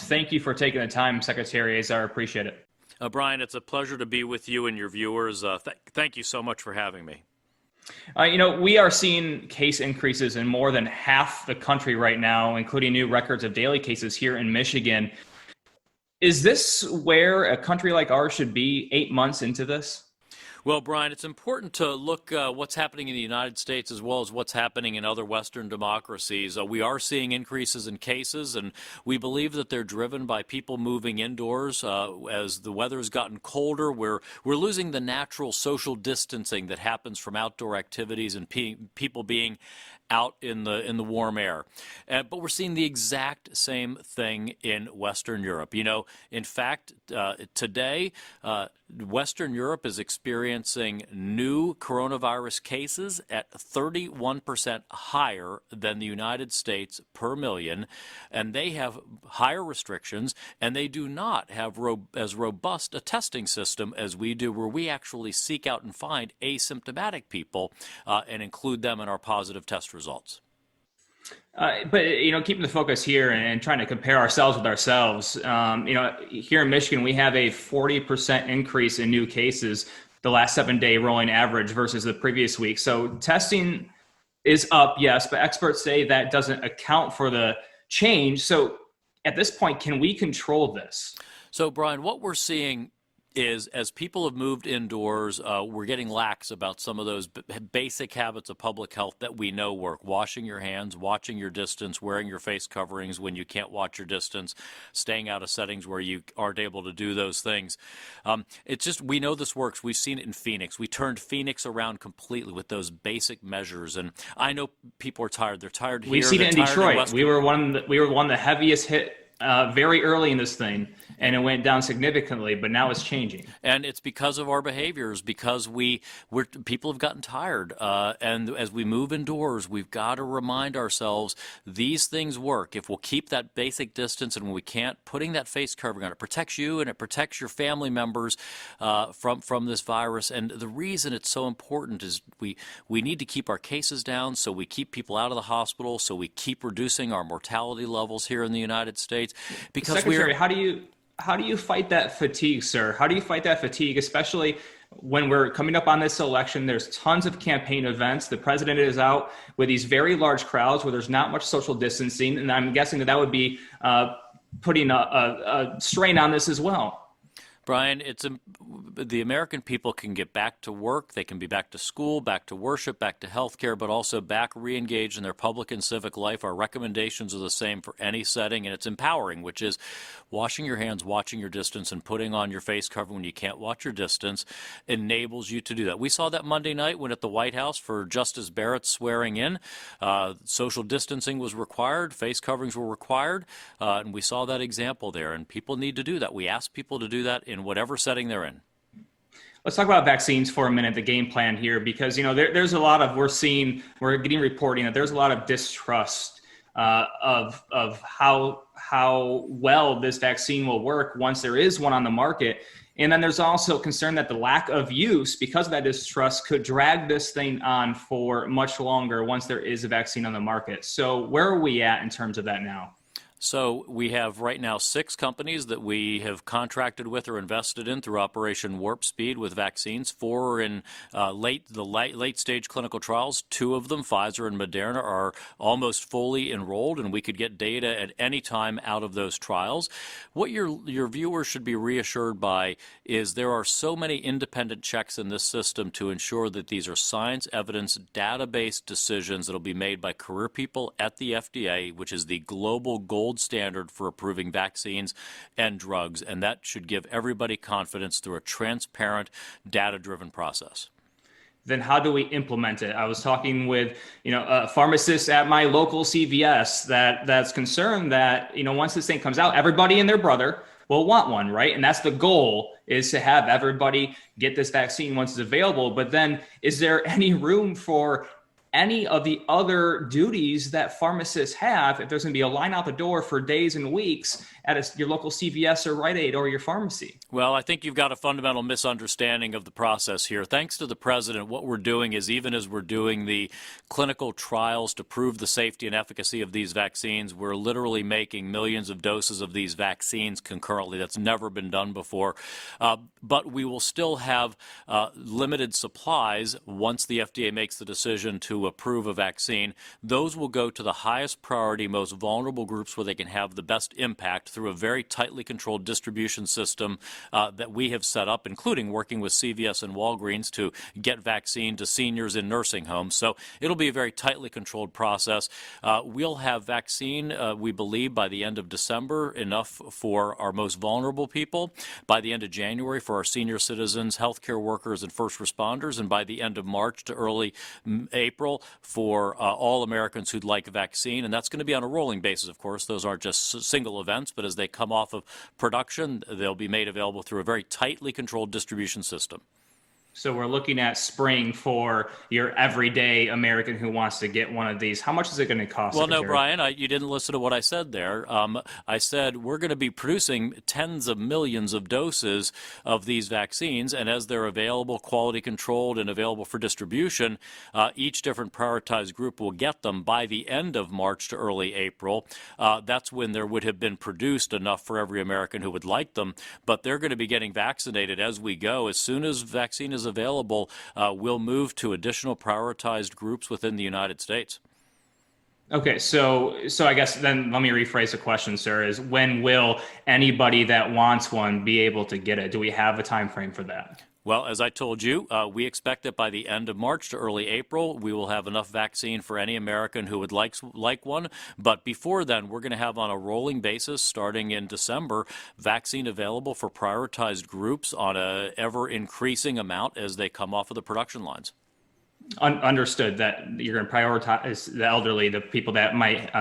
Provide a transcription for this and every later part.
Thank you for taking the time, Secretary Azar. Appreciate it. Brian, it's a pleasure to be with you and your viewers. Thank you so much for having me. We are seeing case increases in more than half the country right now, including new records of daily cases here in Michigan. Is this where a country like ours should be 8 months into this? Well, Brian, it's important to look what's happening in the United States as well as what's happening in other Western democracies. We are seeing increases in cases, and we believe that they're driven by people moving indoors. As the weather has gotten colder, we're losing the natural social distancing that happens from outdoor activities and people being out in the warm air. But we're seeing the exact same thing in Western Europe. In fact, today, Western Europe is experiencing new coronavirus cases at 31% higher than the United States per million, and they have higher restrictions, and they do not have as robust a testing system as we do, where we actually seek out and find asymptomatic people and include them in our positive test results. But keeping the focus here and trying to compare ourselves with ourselves, here in Michigan, we have a 40% increase in new cases the last 7-day rolling average versus the previous week. So testing is up, yes, but experts say that doesn't account for the change. So at this point, can we control this? So, Brian, what we're seeing is as people have moved indoors, we're getting lax about some of those basic habits of public health that we know work. Washing your hands, watching your distance, wearing your face coverings when you can't watch your distance, staying out of settings where you aren't able to do those things. It's just, we know this works. We've seen it in Phoenix. We turned Phoenix around completely with those basic measures. And I know people are tired. They're tired here. We've seen it in Detroit. We were one of the heaviest hit very early in this thing, and it went down significantly, but now it's changing. And it's because of our behaviors, because people have gotten tired. And as we move indoors, we've got to remind ourselves these things work. If we'll keep that basic distance, and when we can't, putting that face covering on, it protects you and it protects your family members from this virus. And the reason it's so important is we need to keep our cases down, so we keep people out of the hospital, so we keep reducing our mortality levels here in the United States. Because Secretary, how do you fight that fatigue, sir? How do you fight that fatigue, especially when we're coming up on this election? There's tons of campaign events. The president is out with these very large crowds where there's not much social distancing, and I'm guessing that would be putting a strain on this as well. Brian, the American people can get back to work. They can be back to school, back to worship, back to healthcare, but also back re-engaged in their public and civic life. Our recommendations are the same for any setting, and it's empowering, which is washing your hands, watching your distance, and putting on your face cover when you can't watch your distance enables you to do that. We saw that Monday night when at the White House for Justice Barrett's swearing in, social distancing was required, face coverings were required, and we saw that example there, and people need to do that. We ask people to do that in whatever setting they're in. Let's talk about vaccines for a minute, the game plan here, because there's a lot of we're getting reporting that there's a lot of distrust of how well this vaccine will work once there is one on the market. And then there's also concern that the lack of use, because of that distrust, could drag this thing on for much longer once there is a vaccine on the market. So where are we at in terms of that now? So we have right now 6 companies that we have contracted with or invested in through Operation Warp Speed with vaccines. 4 are in late stage clinical trials. 2 of them, Pfizer and Moderna, are almost fully enrolled, and we could get data at any time out of those trials. What your viewers should be reassured by is there are so many independent checks in this system to ensure that these are science, evidence, data-based decisions that will be made by career people at the FDA, which is the global gold standard for approving vaccines and drugs, and that should give everybody confidence through a transparent, data-driven process. Then how do we implement it? I was talking with pharmacists at my local CVS that's concerned that once this thing comes out, everybody and their brother will want one, right? And that's the goal, is to have everybody get this vaccine once it's available. But then is there any room for any of the other duties that pharmacists have if there's going to be a line out the door for days and weeks at your local CVS or Rite Aid or your pharmacy? Well, I think you've got a fundamental misunderstanding of the process here. Thanks to the president, what we're doing is, even as we're doing the clinical trials to prove the safety and efficacy of these vaccines, we're literally making millions of doses of these vaccines concurrently. That's never been done before. But we will still have limited supplies once the FDA makes the decision to approve a vaccine. Those will go to the highest priority, most vulnerable groups where they can have the best impact through a very tightly controlled distribution system that we have set up, including working with CVS and Walgreens to get vaccine to seniors in nursing homes. So it'll be a very tightly controlled process. We'll have vaccine, we believe, by the end of December, enough for our most vulnerable people, by the end of January for our senior citizens, healthcare workers, and first responders, and by the end of March to early April for all Americans who'd like a vaccine. And that's going to be on a rolling basis, of course. Those aren't just single events, but as they come off of production, they'll be made available through a very tightly controlled distribution system. So we're looking at spring for your everyday American who wants to get one of these. How much is it going to cost? Well, no, Secretary? Brian, you didn't listen to what I said there. I said we're going to be producing tens of millions of doses of these vaccines, and as they're available, quality controlled, and available for distribution, each different prioritized group will get them by the end of March to early April. That's when there would have been produced enough for every American who would like them, but they're going to be getting vaccinated as we go. As soon as vaccine is available, we'll move to additional prioritized groups within the United States. Okay, so I guess then let me rephrase the question, sir, is when will anybody that wants one be able to get it? Do we have a time frame for that? Well, as I told you, we expect that by the end of March to early April, we will have enough vaccine for any American who would like one. But before then, we're going to have on a rolling basis, starting in December, vaccine available for prioritized groups on a ever-increasing amount as they come off of the production lines. Understood that you're going to prioritize the elderly, the people that might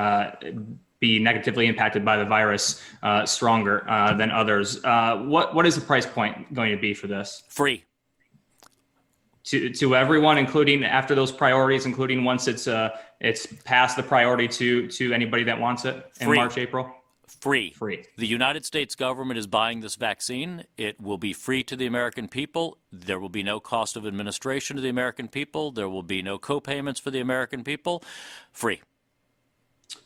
be negatively impacted by the virus stronger than others. What is the price point going to be for this? Free. To everyone, including after those priorities, including once it's past the priority to anybody that wants it in Free. March, April? Free. Free. The United States government is buying this vaccine. It will be free to the American people. There will be no cost of administration to the American people. There will be no co-payments for the American people. Free.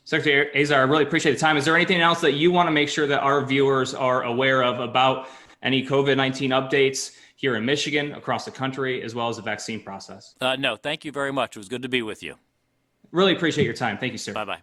Secretary Azar, I really appreciate the time. Is there anything else that you want to make sure that our viewers are aware of about any COVID-19 updates here in Michigan, across the country, as well as the vaccine process? No, thank you very much. It was good to be with you. Really appreciate your time. Thank you, sir. Bye-bye.